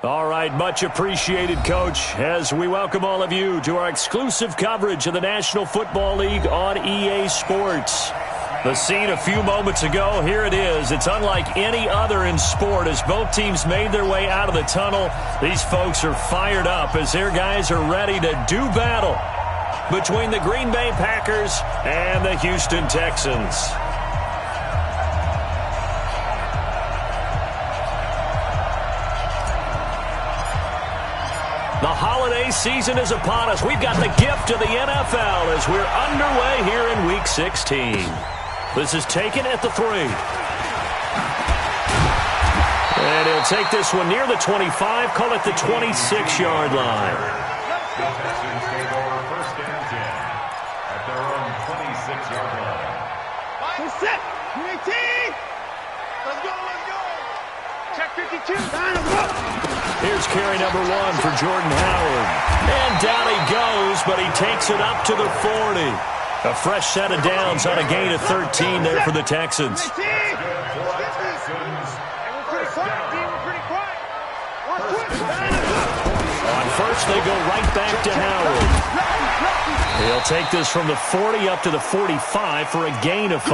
All right, much appreciated, Coach, as we welcome all of you to our exclusive coverage of the National Football League on EA Sports. The scene a few moments ago, here it is. It's unlike any other in sport as both teams made their way out of the tunnel. These folks are fired up as their guys are ready to do battle between the Green Bay Packers and the Houston Texans. The holiday season is upon us. We've got the gift of the NFL as we're underway here in Week 16. This is taken at the 3. And he'll take this one near the 25, call it the 26-yard line. First and 10 at their own 26-yard line. Set. 18. Let's go. Check 52. Here's carry number 1 for Jordan Howard. And down he goes, but he takes it up to the 40. A fresh set of downs on a gain of 13 there for the Texans. On first, they go right back to Howard. He'll take this from the 40 up to the 45 for a gain of 5.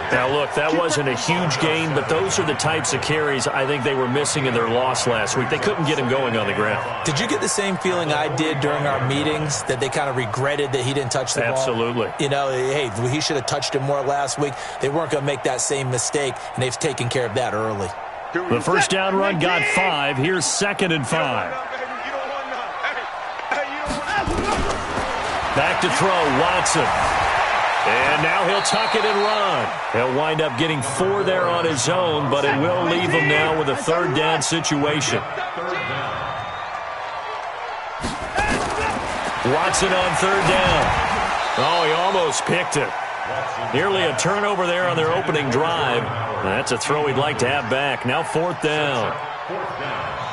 Now, look, that wasn't a huge gain, but those are the types of carries I think they were missing in their loss last week. They couldn't get him going on the ground. Did you get the same feeling I did during our meetings, that they kind of regretted that he didn't touch the ball? Absolutely. You know, hey, he should have touched him more last week. They weren't going to make that same mistake, and they've taken care of that early. The first down run got 5. Here's 2nd and 5. Back to throw, Watson. And now he'll tuck it and run. He'll wind up getting 4 there on his own, but it will leave him now with a 3rd down situation. Watson on 3rd down. Oh, he almost picked it. Nearly a turnover there on their opening drive. That's a throw he'd like to have back. Now 4th down.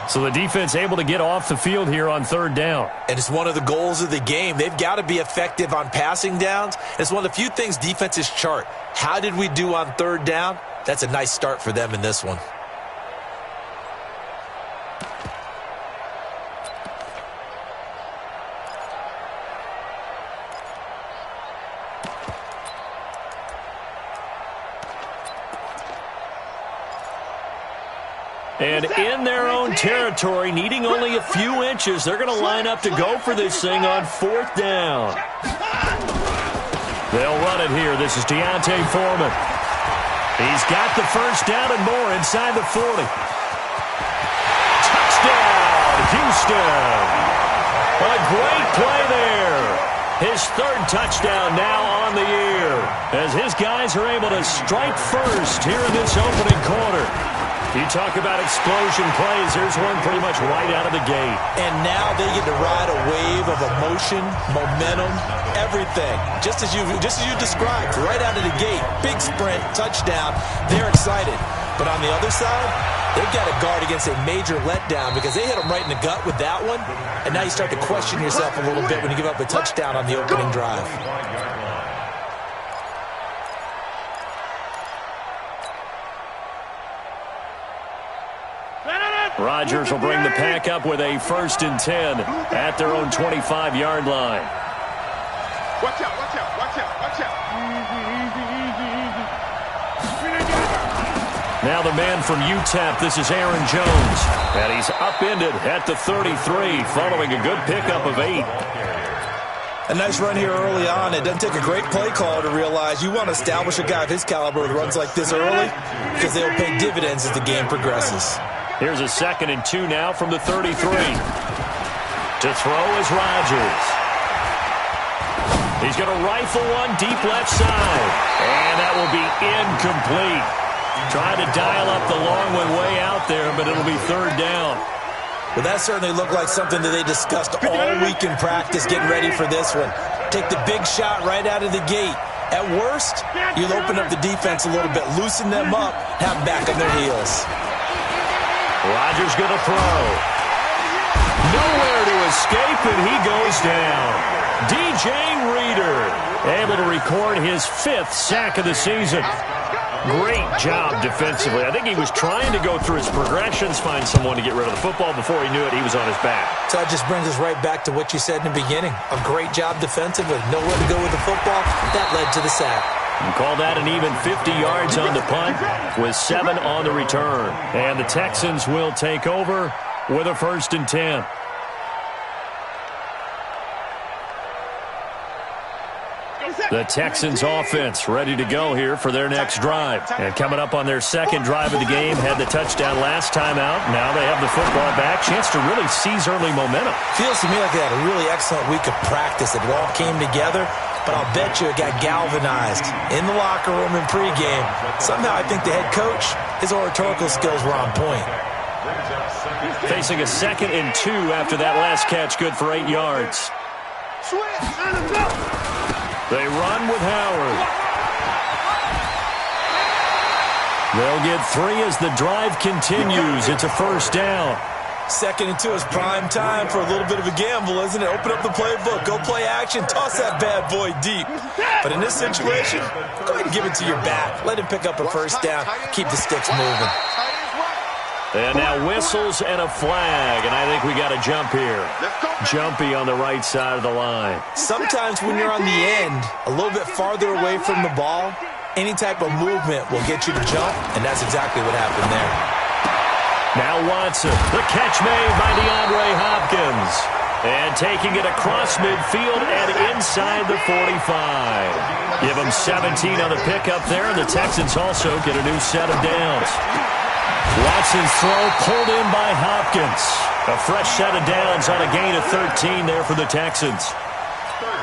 So the defense able to get off the field here on 3rd down. And it's one of the goals of the game. They've got to be effective on passing downs. It's one of the few things defenses chart. How did we do on 3rd down? That's a nice start for them in this one. And in their own territory, needing only a few inches, they're going to line up to go for this thing on 4th down. They'll run it here. This is Deontay Foreman. He's got the first down and more inside the 40. Touchdown, Houston. A great play there. His 3rd touchdown now on the year as his guys are able to strike first here in this opening quarter. You talk about explosion plays. Here's one pretty much right out of the gate. And now they get to ride a wave of emotion, momentum, everything. Just as you described, right out of the gate. Big sprint, touchdown. They're excited. But on the other side, they've got to guard against a major letdown because they hit them right in the gut with that one. And now you start to question yourself a little bit when you give up a touchdown on the opening drive. Rodgers will bring the pack up with a 1st and 10 at their own 25-yard line. Watch out. Now the man from UTEP, this is Aaron Jones. And he's upended at the 33 following a good pickup of 8. A nice run here early on. It doesn't take a great play call to realize you want to establish a guy of his caliber with runs like this early because they'll pay dividends as the game progresses. Here's a 2nd and 2 now from the 33. To throw is Rodgers. He's going to rifle one deep left side. And that will be incomplete. Trying to dial up the long one way out there, but it'll be 3rd down. Well, that certainly looked like something that they discussed all week in practice getting ready for this one. Take the big shot right out of the gate. At worst, you'll open up the defense a little bit, loosen them up, have them back on their heels. Rodgers going to throw. Nowhere to escape, and he goes down. DJ Reader able to record his 5th sack of the season. Great job defensively. I think he was trying to go through his progressions, find someone to get rid of the football. Before he knew it, he was on his back. So that just brings us right back to what you said in the beginning. A great job defensively. Nowhere to go with the football. That led to the sack. You call that an even 50 yards on the punt with 7 on the return. And the Texans will take over with a 1st and 10. The Texans offense ready to go here for their next drive. And coming up on their second drive of the game, had the touchdown last time out. Now they have the football back. Chance to really seize early momentum. Feels to me like they had a really excellent week of practice. It all came together, but I'll bet you it got galvanized in the locker room in pregame. Somehow I think the head coach, his oratorical skills were on point. Facing a 2nd and 2 after that last catch, good for 8 yards. They run with Howard. They'll get 3 as the drive continues. It's a 1st down. 2nd and 2 is prime time for a little bit of a gamble, isn't it? Open up the playbook, go play action, toss that bad boy deep. But in this situation, go ahead and give it to your back. Let him pick up a 1st down, keep the sticks moving. And now whistles and a flag, and I think we got a jump here. Jumpy on the right side of the line. Sometimes when you're on the end, a little bit farther away from the ball, any type of movement will get you to jump, and that's exactly what happened there. Now Watson, the catch made by DeAndre Hopkins. And taking it across midfield and inside the 45. Give them 17 on the pickup there, and the Texans also get a new set of downs. Watson's throw pulled in by Hopkins. A fresh set of downs on a gain of 13 there for the Texans.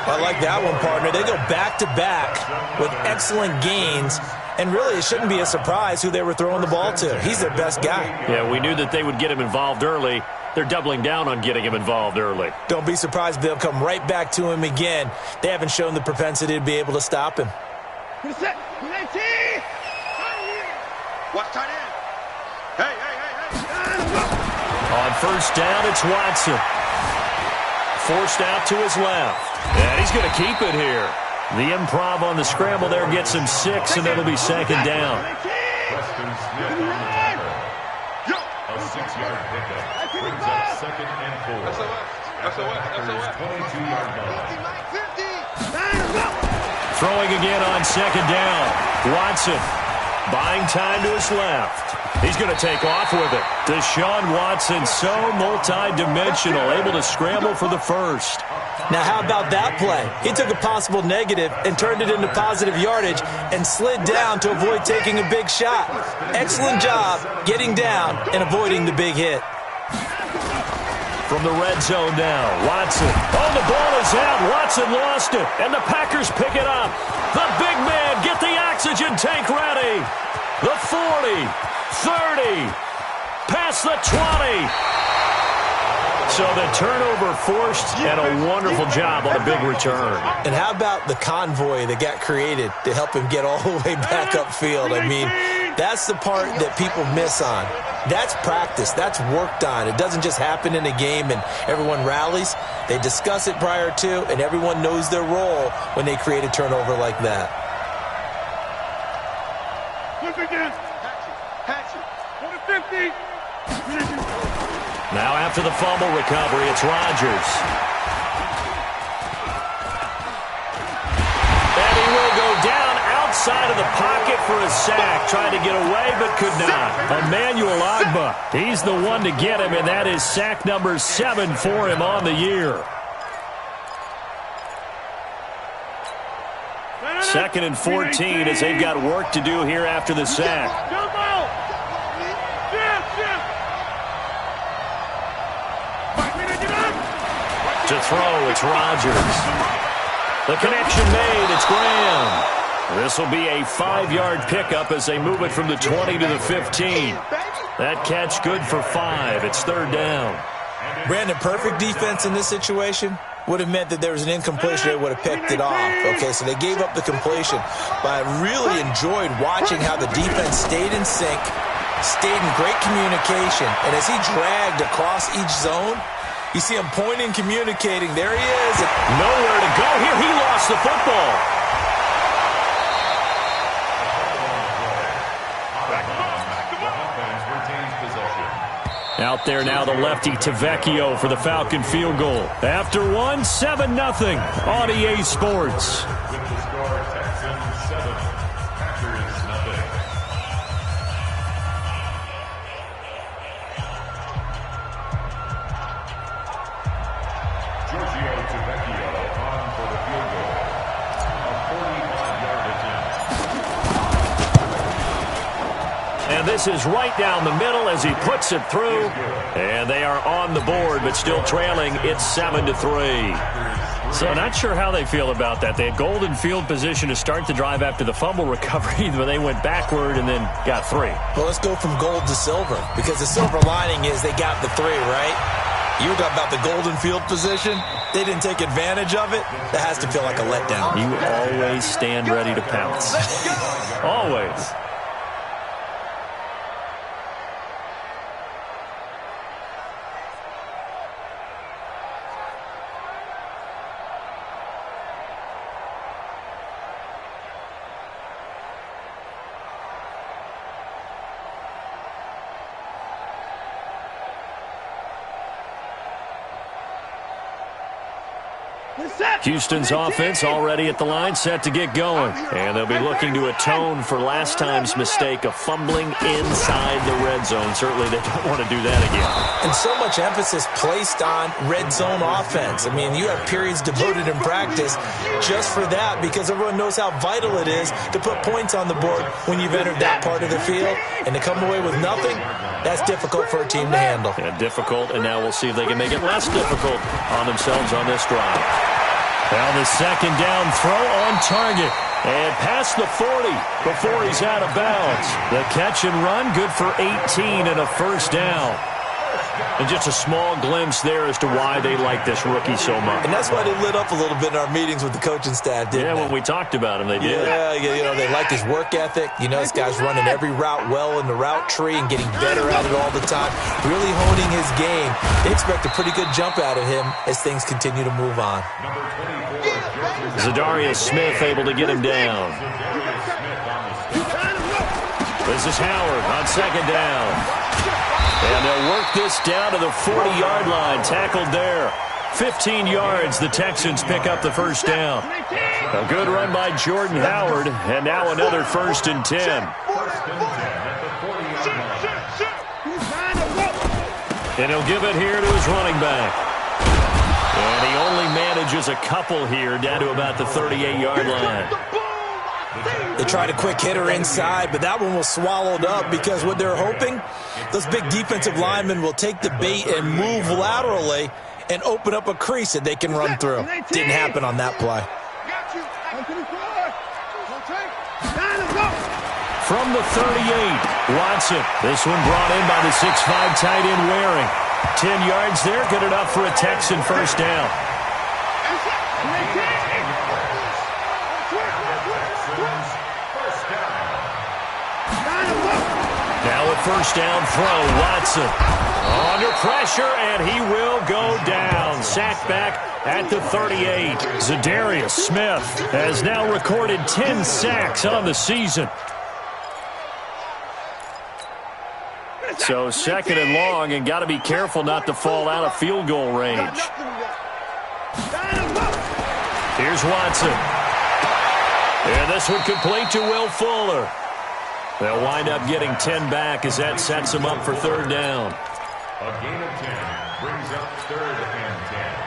I like that one, partner. They go back-to-back with excellent gains, and really it shouldn't be a surprise who they were throwing the ball to. He's their best guy. Yeah, we knew that they would get him involved early. They're doubling down on getting him involved early. Don't be surprised if they'll come right back to him again. They haven't shown the propensity to be able to stop him. Watch tight end. Hey. On 1st down, it's Watson. Forced out to his left. And he's going to keep it here. The improv on the scramble there gets him 6, and it'll be 2nd down. Preston Smith on the tackle. A 6-yard pickup brings up 2nd and 4. Packers 22-yard line. Throwing again on 2nd down. Watson buying time to his left. He's going to take off with it. Deshaun Watson, so multi-dimensional, able to scramble for the 1st. Now, how about that play? He took a possible negative and turned it into positive yardage and slid down to avoid taking a big shot. Excellent job getting down and avoiding the big hit. From the red zone now, Watson. Oh, the ball is out. Watson lost it, and the Packers pick it up. The big man, get the oxygen tank ready. The 40, 30, past the 20. So the turnover forced, and a wonderful job on a big return. And how about the convoy that got created to help him get all the way back upfield? I mean, that's the part that people miss on. That's practice. That's worked on. It doesn't just happen in a game and everyone rallies. They discuss it prior to, and everyone knows their role when they create a turnover like that. Look again. Hatch it. 50. Now after the fumble recovery, it's Rodgers. And he will go down outside of the pocket for a sack. Tried to get away, but could not. Emmanuel Ogbah, he's the one to get him, and that is sack number 7 for him on the year. 2nd and 14 as they've got work to do here after the sack. To throw, it's Rodgers. The connection made, it's Graham. This will be a 5-yard pickup as they move it from the 20 to the 15. That catch good for 5. It's 3rd down. Brandon, perfect defense in this situation would have meant that there was an incompletion. They would have picked it off. Okay, so they gave up the completion. But I really enjoyed watching how the defense stayed in sync, stayed in great communication. And as he dragged across each zone, you see him pointing, communicating. There he is. Nowhere to go here. He lost the football. Out there now, the lefty Tavecchio for the Falcon field goal. After one, 7-0 on EA Sports. With the score, Texans 7, Packers nothing. Giorgio Tavecchio on for the field goal. A 45-yard attempt. And this is right down the middle as he puts it through. And they are on the board, but still trailing. It's 7-3. So not sure how they feel about that. They had golden field position to start the drive after the fumble recovery, but they went backward and then got 3. Well, let's go from gold to silver, because the silver lining is they got the 3, right? You were talking about the golden field position. They didn't take advantage of it. That has to feel like a letdown. You always stand ready to pounce. Always. Houston's offense already at the line, set to get going. And they'll be looking to atone for last time's mistake of fumbling inside the red zone. Certainly they don't want to do that again. And so much emphasis placed on red zone offense. I mean, you have periods devoted in practice just for that, because everyone knows how vital it is to put points on the board when you've entered that part of the field. And to come away with nothing, that's difficult for a team to handle. Yeah, difficult, and now we'll see if they can make it less difficult on themselves on this drive. Well, the second down throw on target. And past the 40 before he's out of bounds. The catch and run, good for 18 and a first down. And just a small glimpse there as to why they like this rookie so much. And that's why they lit up a little bit in our meetings with the coaching staff, didn't they? When we talked about him, they did. Yeah, you know, they like his work ethic. You know, this guy's running every route well in the route tree and getting better at it all the time, really honing his game. They expect a pretty good jump out of him as things continue to move on. Zadarius Smith able to get him down. This is Howard on second down. And they'll work this down to the 40-yard line. Tackled there. 15 yards. The Texans pick up the first down. A good run by Jordan Howard. And now another 1st and 10. And he'll give it here to his running back. And he only manages a couple here down to about the 38-yard line. They tried a quick hitter inside, but that one was swallowed up because what they're hoping, those big defensive linemen will take the bait and move laterally and open up a crease that they can run through. Didn't happen on that play. From the 38, Watson. This one brought in by the 6'5" tight end Waring. 10 yards there, good enough for a Texan first down. Now a first down throw, Watson. Under pressure, and he will go down. Sacked back at the 38. Zadarius Smith has now recorded 10 sacks on the season. So second and long, and got to be careful not to fall out of field goal range. Here's Watson. And this one complete to Will Fuller. They'll wind up getting 10 back as that sets them up for third down. A gain of 10 brings up 3rd and 10.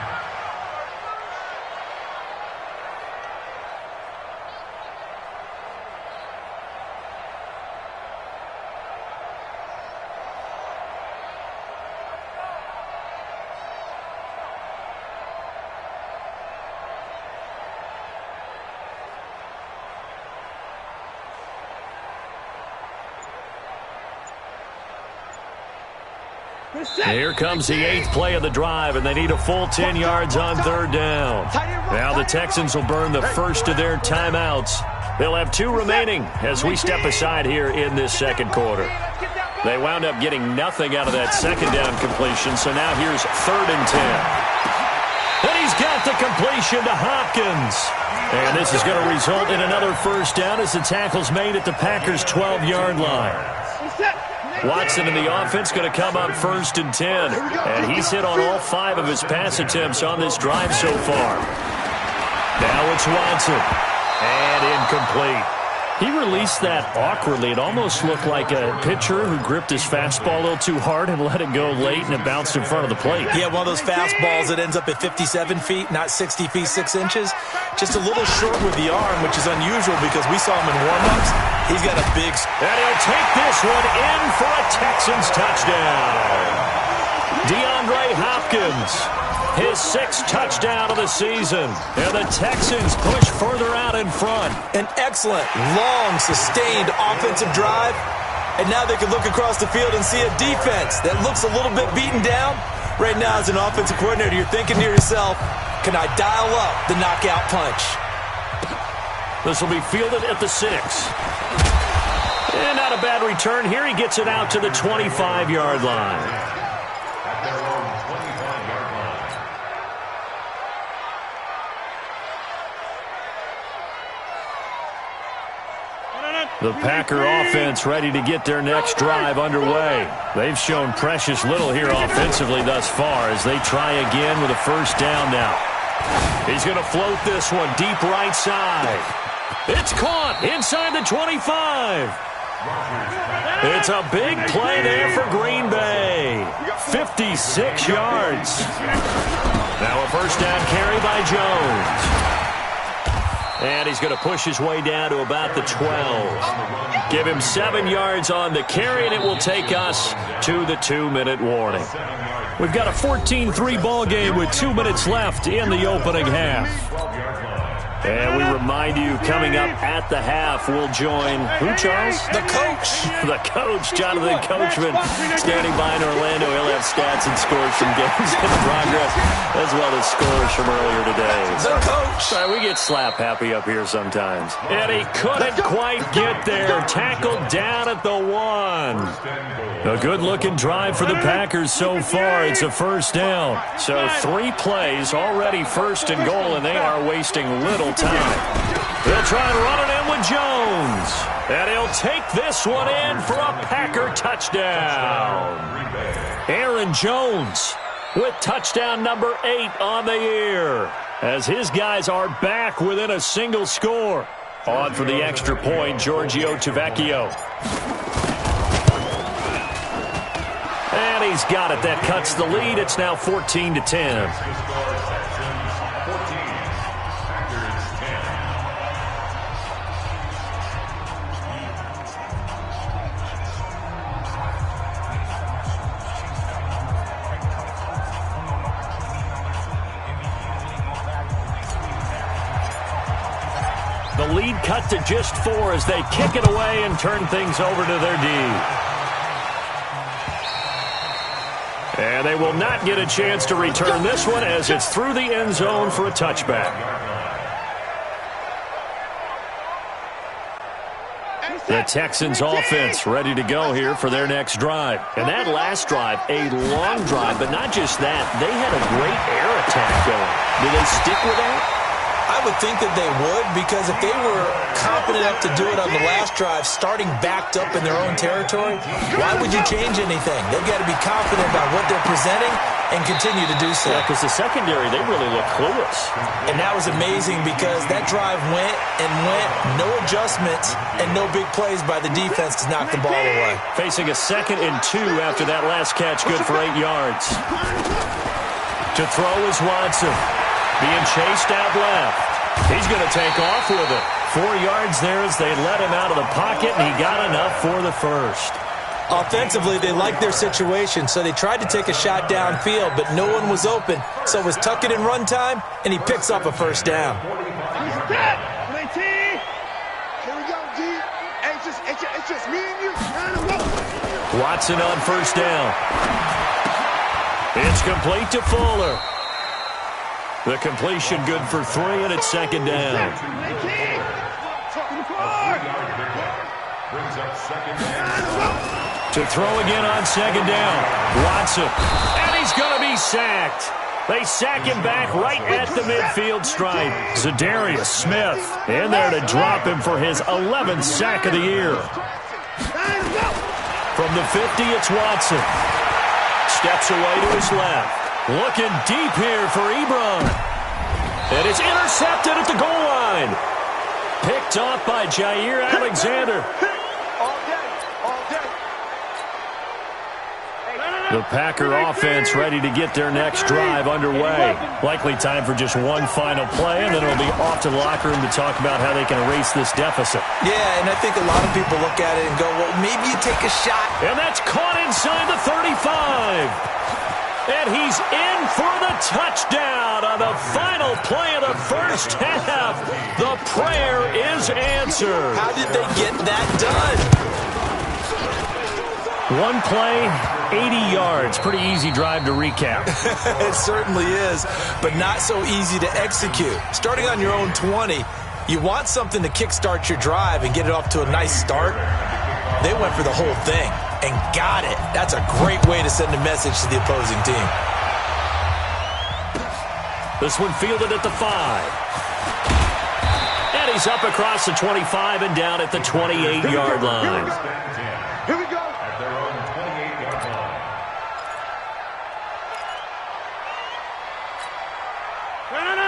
Here comes the 8th play of the drive, and they need a full 10 yards on third down. Now the Texans will burn the first of their timeouts. They'll have 2 remaining as we step aside here in this second quarter. They wound up getting nothing out of that second down completion, so now here's 3rd and 10. And he's got the completion to Hopkins. And this is going to result in another first down as the tackle's made at the Packers' 12-yard line. Watson and the offense going to come up 1st and 10. And he's hit on all 5 of his pass attempts on this drive so far. Now it's Watson. And incomplete. He released that awkwardly. It almost looked like a pitcher who gripped his fastball a little too hard and let it go late, and it bounced in front of the plate. Yeah, one of those fastballs that ends up at 57 feet, not 60 feet, 6 inches. Just a little short with the arm, which is unusual because we saw him in warm-ups. He's got a big... And he'll take this one in for a Texans touchdown. DeAndre Hopkins, his 6th touchdown of the season. And the Texans push further out in front. An excellent, long, sustained offensive drive. And now they can look across the field and see a defense that looks a little bit beaten down. Right now, as an offensive coordinator, you're thinking to yourself, can I dial up the knockout punch? This will be fielded at the 6. And not a bad return here. He gets it out to the 25-yard line. The Packer offense ready to get their next drive underway. They've shown precious little here offensively thus far as they try again with a 1st down now. He's going to float this one deep right side. It's caught inside the 25. It's a big play there for Green Bay. 56 yards. Now a 1st down carry by Jones. And he's going to push his way down to about the 12. Give him 7 yards on the carry, and it will take us to the 2-minute warning. We've got a 14-3 ball game with 2 minutes left in the opening half. And we remind you, coming up at the half, we'll join who, Charles? The coach. The coach, Jonathan Coachman, standing by in Orlando. He'll have stats and scores from games in progress, as well as scores from earlier today. The coach. Sorry, we get slap happy up here sometimes. And he couldn't quite get there. Tackled down at the 1. A good-looking drive for the Packers so far. It's a 1st down. So 3 plays, already 1st and goal, and they are wasting little time. They'll try and run it in with Jones. And he'll take this one in for a Packer touchdown. Aaron Jones with touchdown number 8 on the year, as his guys are back within a single score. On for the extra point, Giorgio Tavecchio. And he's got it. That cuts the lead. It's now 14-10. The lead cut to just 4 as they kick it away and turn things over to their D. And they will not get a chance to return this one as it's through the end zone for a touchback. The Texans offense ready to go here for their next drive. And that last drive, a long drive, but not just that. They had a great air attack going. Do they stick with that? I would think that they would, because if they were confident enough to do it on the last drive, starting backed up in their own territory, why would you change anything? They've got to be confident about what they're presenting and continue to do so. Yeah, because the secondary, they really look clueless. And that was amazing because that drive went and went, no adjustments, and no big plays by the defense to knock the ball away. Facing a 2nd and 2 after that last catch, good for 8 yards. To throw is Watson. Being chased out left. He's going to take off with it. 4 yards there as they let him out of the pocket, and he got enough for the 1st. Offensively, they liked their situation, so they tried to take a shot downfield, but no one was open. So it was tuck it in run time, and he picks up a 1st down. Watson on 1st down. It's complete to Fuller. The completion good for 3, and it's 2nd down. To throw again on 2nd down. Watson. And he's going to be sacked. They sack him back right at the midfield stripe. Zadarius Smith in there to drop him for his 11th sack of the year. From the 50, it's Watson. Steps away to his left. Looking deep here for Ebron. And it's intercepted at the goal line. Picked off by Jair Alexander. The Packer offense ready to get their next drive underway. Likely time for just one final play, and then it'll be off to the locker room to talk about how they can erase this deficit. Yeah, and I think a lot of people look at it and go, well, maybe you take a shot. And that's caught inside the 35. And he's in for the touchdown on the final play of the first half. The prayer is answered. How did they get that done? One play, 80 yards. Pretty easy drive to recap. It certainly is, but not so easy to execute. Starting on your own 20, you want something to kickstart your drive and get it off to a nice start. They went for the whole thing and got it. That's a great way to send a message to the opposing team. This one fielded at the 5. And he's up across the 25 and down at the 28-yard line. Here we go. At their own 28-yard line.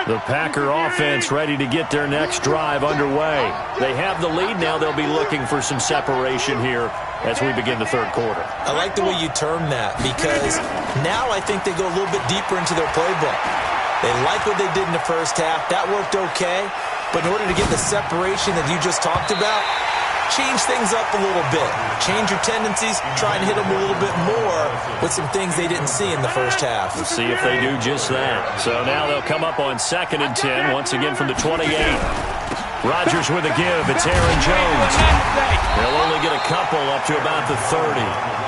The Packer offense ready to get their next drive underway. They have the lead now. They'll be looking for some separation here as we begin the third quarter. I like the way you term that, because now I think they go a little bit deeper into their playbook. They like what they did in the first half. That worked okay. But in order to get the separation that you just talked about, change things up a little bit. Change your tendencies. Try and hit them a little bit more with some things they didn't see in the first half. Let's see if they do just that. So now they'll come up on 2nd and 10, once again from the 28. Rodgers with a give. It's Aaron Jones. They'll only get a couple up to about the 30.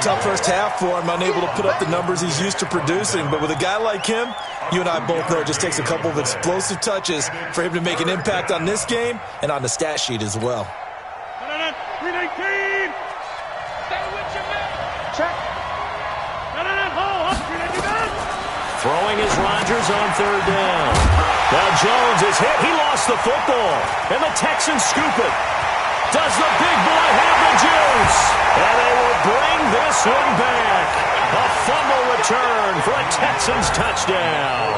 Tough first half for him, unable to put up the numbers he's used to producing. But with a guy like him, you and I both know it just takes a couple of explosive touches for him to make an impact on this game and on the stat sheet as well. 319. Stay with your man. Check. Hold. 319. Throwing is Rodgers on 3rd down. Now Jones is hit. He lost the football. And the Texans scoop it. Does the big boy have the juice? And they will bring this one back. A fumble return for a Texans touchdown.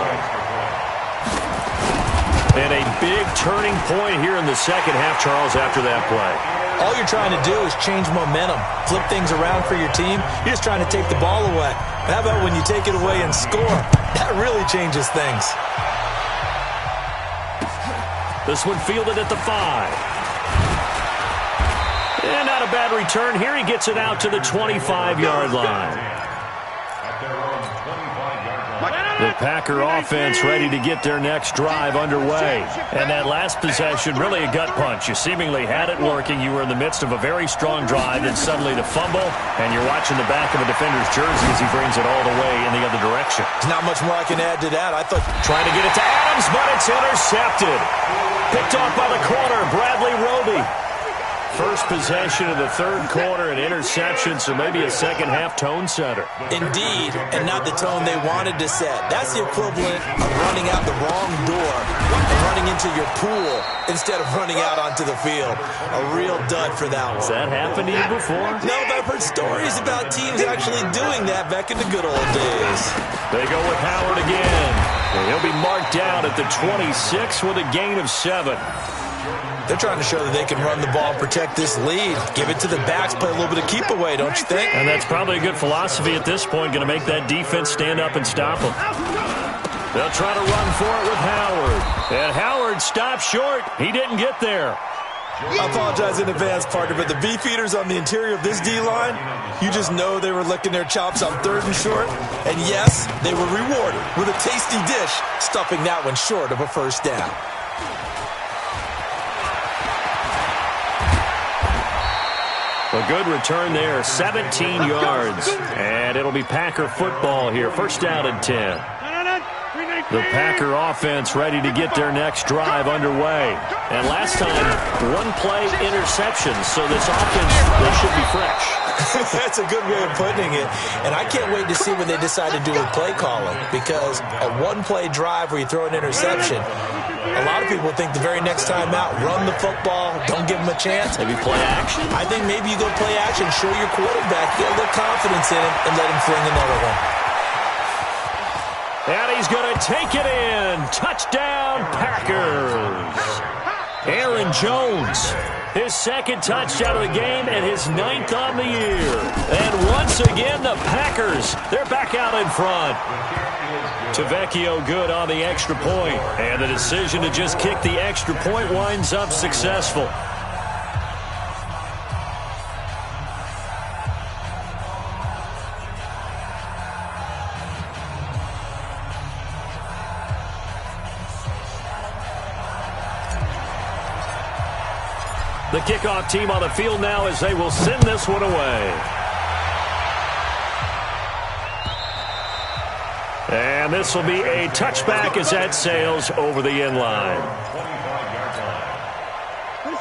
And a big turning point here in the second half, Charles, after that play. All you're trying to do is change momentum, flip things around for your team. You're just trying to take the ball away. How about when you take it away and score? That really changes things. This one fielded at the 5. And not a bad return here. He gets it out to the 25-yard line. The Packer offense ready to get their next drive underway. And that last possession, really a gut punch. You seemingly had it working. You were in the midst of a very strong drive, and suddenly the fumble, and you're watching the back of a defender's jersey as he brings it all the way in the other direction. There's not much more I can add to that. I thought trying to get it to Adams, but it's intercepted. Picked off by the corner, Bradley Roby. First possession of the third quarter, an interception, so maybe a second-half tone setter. Indeed, and not the tone they wanted to set. That's the equivalent of running out the wrong door and running into your pool instead of running out onto the field. A real dud for that one. Has that happened to you before? No, but I've heard stories about teams actually doing that back in the good old days. They go with Howard again. And he'll be marked down at the 26 with a gain of 7. They're trying to show that they can run the ball and protect this lead. Give it to the backs, play a little bit of keep away, don't you think? And that's probably a good philosophy at this point, going to make that defense stand up and stop them. They'll try to run for it with Howard. And Howard stopped short. He didn't get there. I apologize in advance, partner, but the beefeaters on the interior of this D-line, you just know they were licking their chops on 3rd and short. And yes, they were rewarded with a tasty dish, stuffing that one short of a first down. A good return there, 17 yards. And it'll be Packer football here. First down and 10. The Packer offense ready to get their next drive underway. And last time, one play interception, so this offense, they should be fresh. That's a good way of putting it. And I can't wait to see what they decide to do with play calling, because a one-play drive where you throw an interception, a lot of people think the very next time out, run the football, don't give them a chance. Maybe play action? I think maybe you go play action, show your quarterback, get a little confidence in him, and let him fling another one. And he's going to take it in. Touchdown, Packers. Aaron Jones, his second touchdown of the game and his 9th on the year. And once again, the Packers, they're back out in front. Tavecchio good on the extra point. And the decision to just kick the extra point winds up successful. The kickoff team on the field now as they will send this one away. And this will be a touchback as that sails over the end line.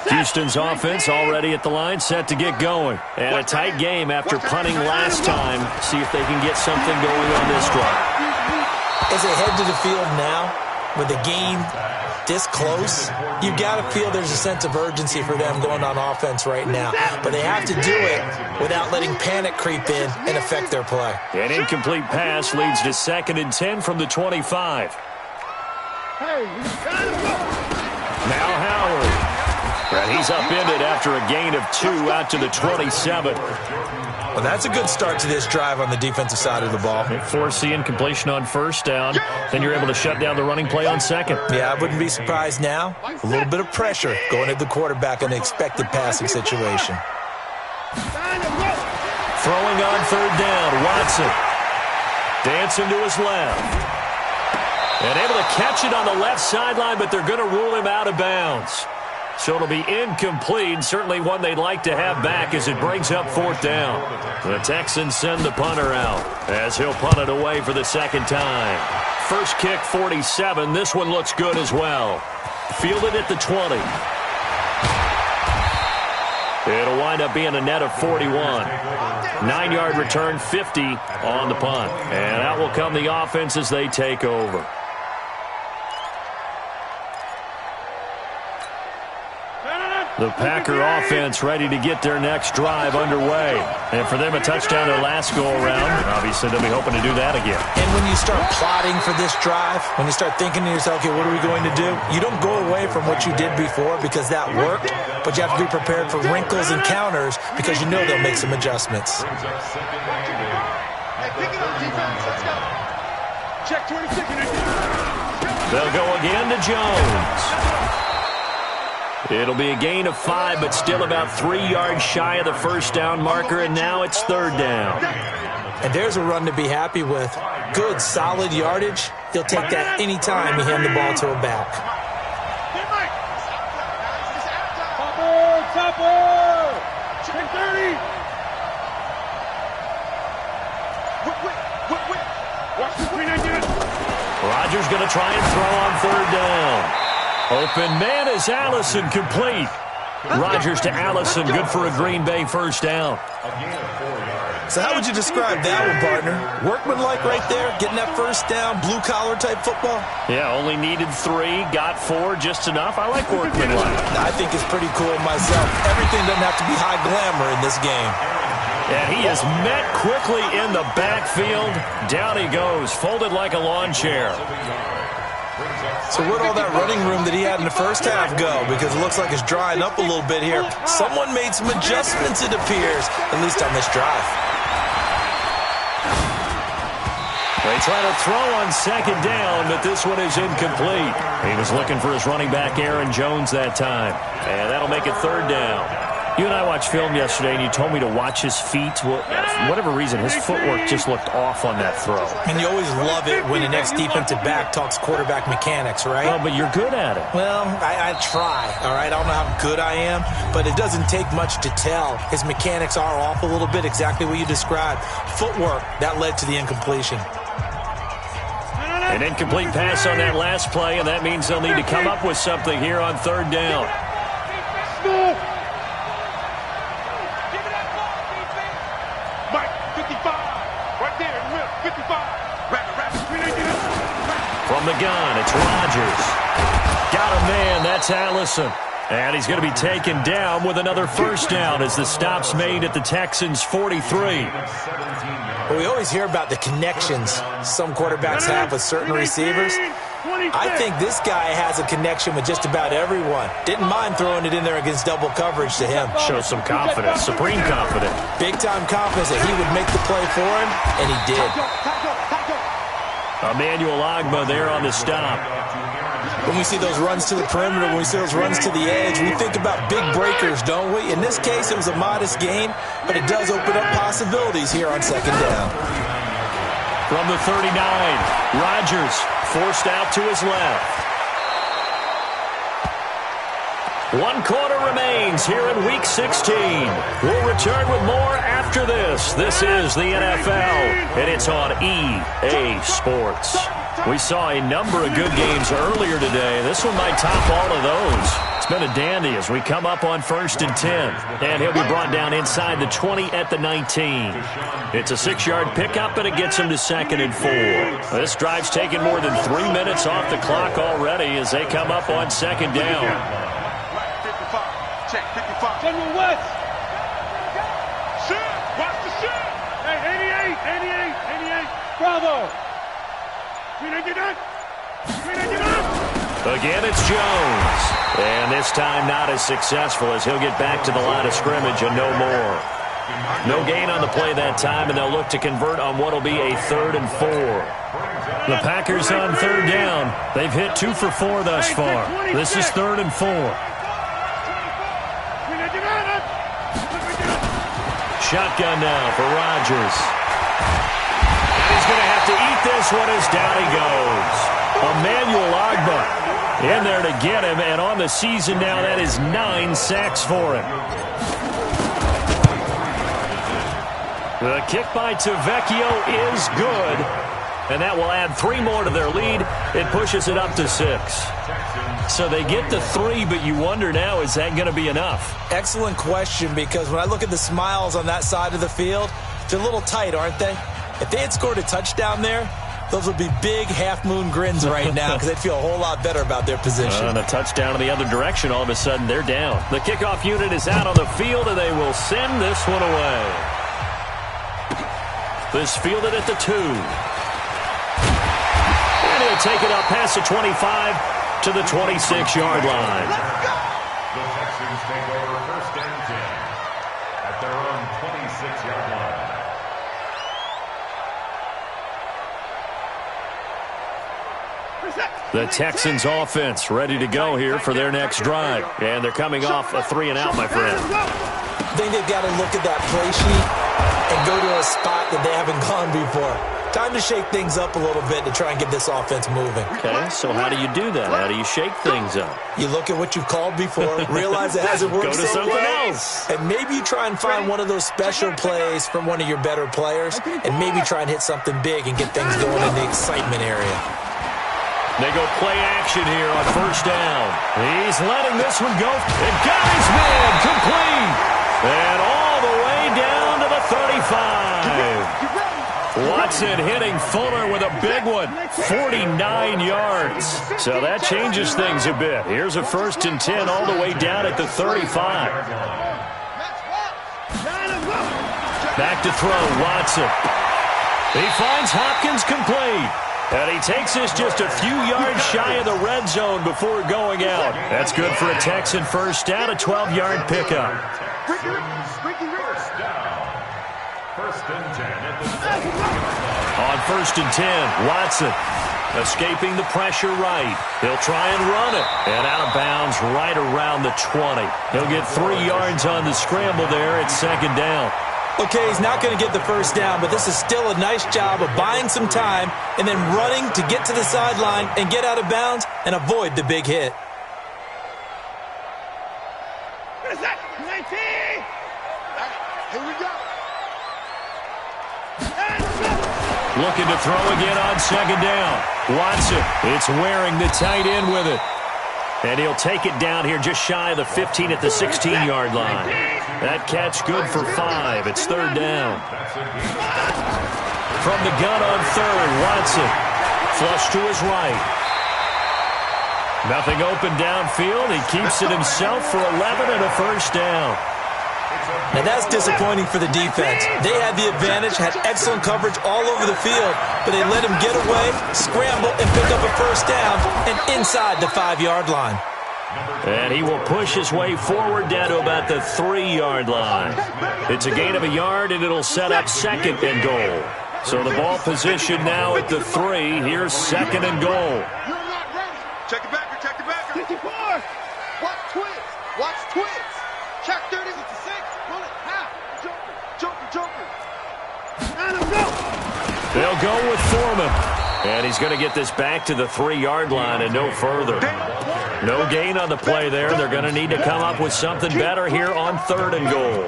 Houston's offense already at the line, set to get going. And a tight game after punting last time. See if they can get something going on this drive. As they head to the field now, with the game this close, you've got to feel there's a sense of urgency for them going on offense right now. But they have to do it without letting panic creep in and affect their play. An incomplete pass leads to 2nd and 10 from the 25. Now Howard. And he's upended after a gain of 2 out to the 27. Well, that's a good start to this drive on the defensive side of the ball. Force the incompletion on first down. Then you're able to shut down the running play on second. Yeah, I wouldn't be surprised now. A little bit of pressure going at the quarterback in an expected passing situation. Throwing on 3rd down, Watson. Dancing to his left. And able to catch it on the left sideline, but they're going to rule him out of bounds. So it'll be incomplete, certainly one they'd like to have back as it brings up 4th down. The Texans send the punter out as he'll punt it away for the 2nd time. First kick, 47. This one looks good as well. Fielded at the 20. It'll wind up being a net of 41. 9-yard return, 50 on the punt. And out will come the offense as they take over. The Packer offense ready to get their next drive underway. And for them, a touchdown their last go-around. Obviously, they'll be hoping to do that again. And when you start plotting for this drive, when you start thinking to yourself, okay, what are we going to do? You don't go away from what you did before because that worked, but you have to be prepared for wrinkles and counters because you know they'll make some adjustments. They'll go again to Jones. It'll be a gain of 5, but still about 3 yards shy of the first down marker, and now it's 3rd down. And there's a run to be happy with. Good, solid yardage. He'll take that any time you hand the ball to a back. Rodgers going to try and throw on 3rd down. Open man is Allison, complete. Rodgers to Allison, good for a Green Bay first down. So how would you describe that one, partner? Workmanlike right there, getting that first down, blue-collar type football? Yeah, only needed 3, got 4, just enough. I like workmanlike. I think it's pretty cool myself. Everything doesn't have to be high glamour in this game. And he is met quickly in the backfield. Down he goes, folded like a lawn chair. So where'd all that running room that he had in the first half go? Because it looks like it's drying up a little bit here. Someone made some adjustments, it appears, at least on this drive. They try to throw on 2nd down, but this one is incomplete. He was looking for his running back, Aaron Jones, that time. And that'll make it 3rd down. You and I watched film yesterday, and you told me to watch his feet. Well, for whatever reason, his footwork just looked off on that throw. And you always love it when the next defensive back talks quarterback mechanics, right? Well, but you're good at it. Well, I try, all right? I don't know how good I am, but it doesn't take much to tell. His mechanics are off a little bit, exactly what you described. Footwork, that led to the incompletion. An incomplete pass on that last play, and that means they'll need to come up with something here on 3rd down. From the gun, it's Rodgers. Got a man, that's Allison. And he's going to be taken down with another first down as the stop's made at the Texans' 43. Well, we always hear about the connections some quarterbacks have with certain receivers. I think this guy has a connection with just about everyone. Didn't mind throwing it in there against double coverage to him. Shows some confidence, supreme confidence. Big-time confidence that he would make the play for him, and he did. Emmanuel Ogbah there on the stop. When we see those runs to the perimeter, when we see those runs to the edge, we think about big breakers, don't we? In this case, it was a modest gain, but it does open up possibilities here on second down. From the 39, Rodgers forced out to his left. 1 quarter remains here in Week 16. We'll return with more after this. This is the NFL, and it's on EA Sports. We saw a number of good games earlier today. This one might top all of those. It's been a dandy as we come up on 1st and 10. And he'll be brought down inside the 20 at the 19. It's a 6-yard pickup, and it gets him to 2nd and 4. This drive's taken more than 3 minutes off the clock already as they come up on 2nd down. Check 55. General West. Shit. Watch the shit. Hey, 88. Bravo. Again, it's Jones. And this time not as successful as he'll get back to the line of scrimmage and no more. No gain on the play that time, and they'll look to convert on what will be a 3rd and 4. The Packers on 3rd down. They've hit 2 for 4 thus far. This is 3rd and 4. Shotgun now for Rodgers. And he's going to have to eat this one as down he goes. Emmanuel Ogbah in there to get him, and on the season now, that is 9 sacks for him. The kick by Tavecchio is good, and that will add 3 more to their lead. It pushes it up to 6. So they get the 3, but you wonder now, is that going to be enough? Excellent question, because when I look at the smiles on that side of the field, they're a little tight, aren't they? If they had scored a touchdown there, those would be big half-moon grins right now because they'd feel a whole lot better about their position. And a touchdown in the other direction, all of a sudden they're down. The kickoff unit is out on the field, and they will send this one away. This fielded at the 2. And he'll take it up past the 25 to the 26-yard line. The Texans take over 1st and 10 at their own 26-yard line. The Texans offense ready to go here for their next drive. And they're coming off a 3-and-out, my friend. I think they've got to look at that play sheet and go to a spot that they haven't gone before. Time to shake things up a little bit to try and get this offense moving. Okay, so how do you do that? How do you shake things up? You look at what you've called before, realize it hasn't worked Go to so something well, else. and maybe you try and find one of those special plays from one of your better players, and maybe try and hit something big and get things going in the excitement area. They go play action here on 1st down. He's letting this one go. And got his man complete. And all the way down to the 35. Watson hitting Fuller with a big one. 49 yards. So that changes things a bit. Here's a 1st and 10 all the way down at the 35. Back to throw, Watson. He finds Hopkins complete. And he takes this just a few yards shy of the red zone before going out. That's good for a Texan first down, a 12-yard pickup. First down. 1st and 10 at the 7. On 1st and 10, Watson escaping the pressure right. He'll try and run it. And out of bounds right around the 20. He'll get 3 yards on the scramble there at 2nd down. Okay, he's not going to get the first down, but this is still a nice job of buying some time and then running to get to the sideline and get out of bounds and avoid the big hit. What is that? 19! Here we go. Looking to throw again on 2nd down. Watson, it's wearing the tight end with it. And he'll take it down here just shy of the 15 at the 16-yard line. That catch good for 5. It's 3rd down. From the gun on third, Watson. Flush to his right. Nothing open downfield. He keeps it himself for 11 and a first down. Now that's disappointing for the defense. They had the advantage, had excellent coverage all over the field, but they let him get away, scramble, and pick up a first down and inside the 5-yard line. And he will push his way forward down to about the 3-yard line. It's a gain of a yard, and it'll set up second and goal. So the ball position now at the 3. Here's second and goal. Check it back, check it back. 54. Watch twins. Watch twins. Check 30, 56. Pull it. Half. Joker. Let him go. They'll go with Foreman. And he's going to get this back to the 3-yard line and no further. No gain on the play there. They're going to need to come up with something better here on third and goal.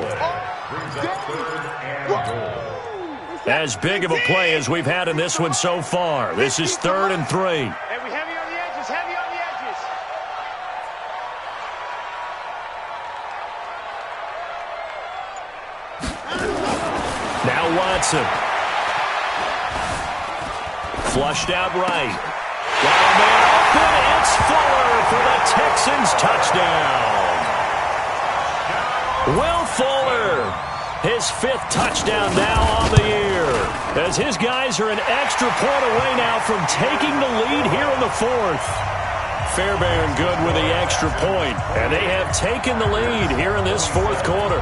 As big of a play as we've had in this one so far. This is 3rd and 3. Hey, we heavy on the edges, heavy on the edges. Now Watson. Flushed out right. Wild man open. It's Fuller for the Texans touchdown. Will Fuller. His 5th touchdown now on the year. As his guys are an extra point away now from taking the lead here in the 4th. Fairbairn good with the extra point. And they have taken the lead here in this 4th quarter.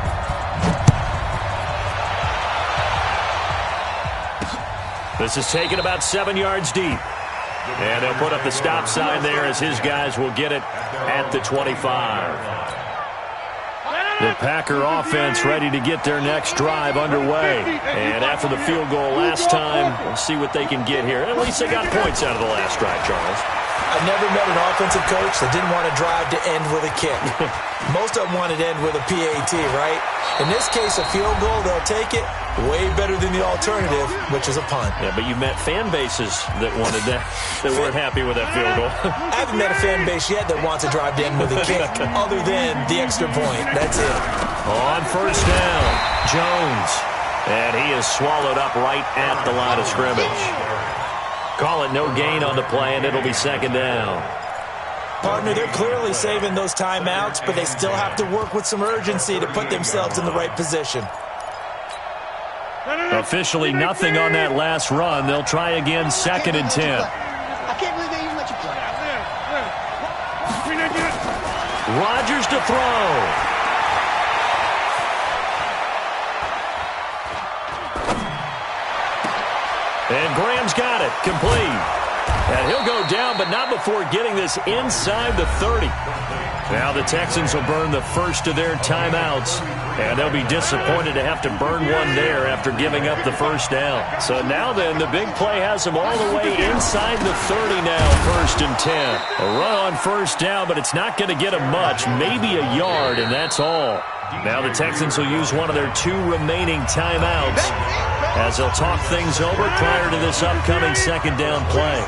This is taken about 7 yards deep. And they'll put up the stop sign there as his guys will get it at the 25. The Packer offense ready to get their next drive underway. And after the field goal last time, we'll see what they can get here. At least they got points out of the last drive, Charles. I've never met an offensive coach that didn't want to drive to end with a kick. Most of them wanted to end with a PAT, right? In this case, a field goal, they'll take it. Way better than the alternative, which is a punt. Yeah, but you met fan bases that wanted that, that weren't happy with that field goal. I haven't met a fan base yet that wants to drive to end with a kick, other than the extra point. That's it. On first down, Jones. And he is swallowed up right at the line of scrimmage. Call it no gain on the play, and it'll be second down. Partner, they're clearly saving those timeouts, but they still have to work with some urgency to put themselves in the right position. Officially nothing on that last run. They'll try again, 2nd and 10. I can't believe they even let you play. Rodgers to throw. And Graham's got it, complete. And he'll go down, but not before getting this inside the 30. Now the Texans will burn the first of their timeouts. And they'll be disappointed to have to burn one there after giving up the first down. So now then, the big play has them all the way inside the 30 now, 1st and 10. A run on first down, but it's not going to get them much, maybe a yard, and that's all. Now the Texans will use one of their 2 remaining timeouts as they'll talk things over prior to this upcoming second down play.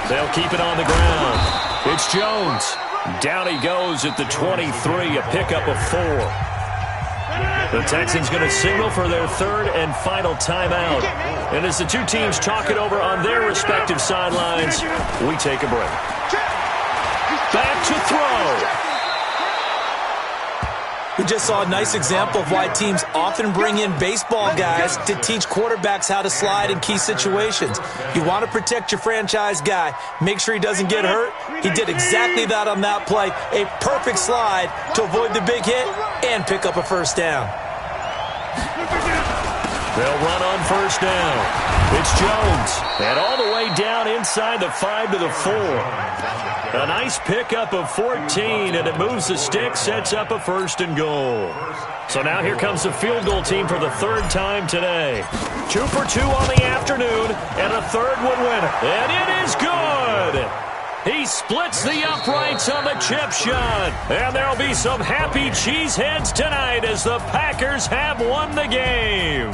They'll keep it on the ground. It's Jones. Down he goes at the 23, a pickup of 4. The Texans going to signal for their 3rd and final timeout. And as the 2 teams talk it over on their respective sidelines, we take a break. Back to throw. We just saw a nice example of why teams often bring in baseball guys to teach quarterbacks how to slide in key situations. You want to protect your franchise guy. Make sure he doesn't get hurt. He did exactly that on that play. A perfect slide to avoid the big hit and pick up a first down. They'll run on first down. It's Jones. And all the way down inside the 5 to the 4. A nice pickup of 14, and it moves the stick, sets up a 1st and goal. So now here comes the field goal team for the 3rd time today. 2 for 2 on the afternoon, and a 3rd would win it. And it is good! He splits the uprights on the chip shot. And there'll be some happy cheeseheads tonight as the Packers have won the game.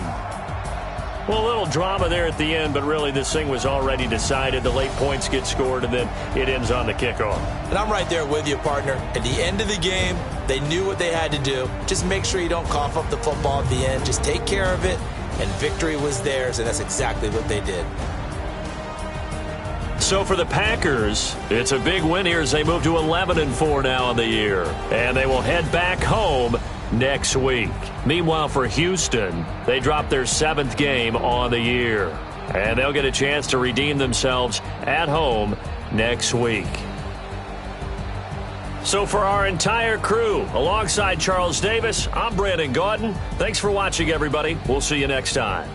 Well, a little drama there at the end, but really this thing was already decided. The late points get scored, and then it ends on the kickoff. And I'm right there with you, partner. At the end of the game, they knew what they had to do. Just make sure you don't cough up the football at the end. Just take care of it, and victory was theirs, and that's exactly what they did. So for the Packers, it's a big win here as they move to 11-4 now in the year. And they will head back home next week. Meanwhile, for Houston, they dropped their 7th game on the year. And they'll get a chance to redeem themselves at home next week. So for our entire crew, alongside Charles Davis, I'm Brandon Gaudin. Thanks for watching, everybody. We'll see you next time.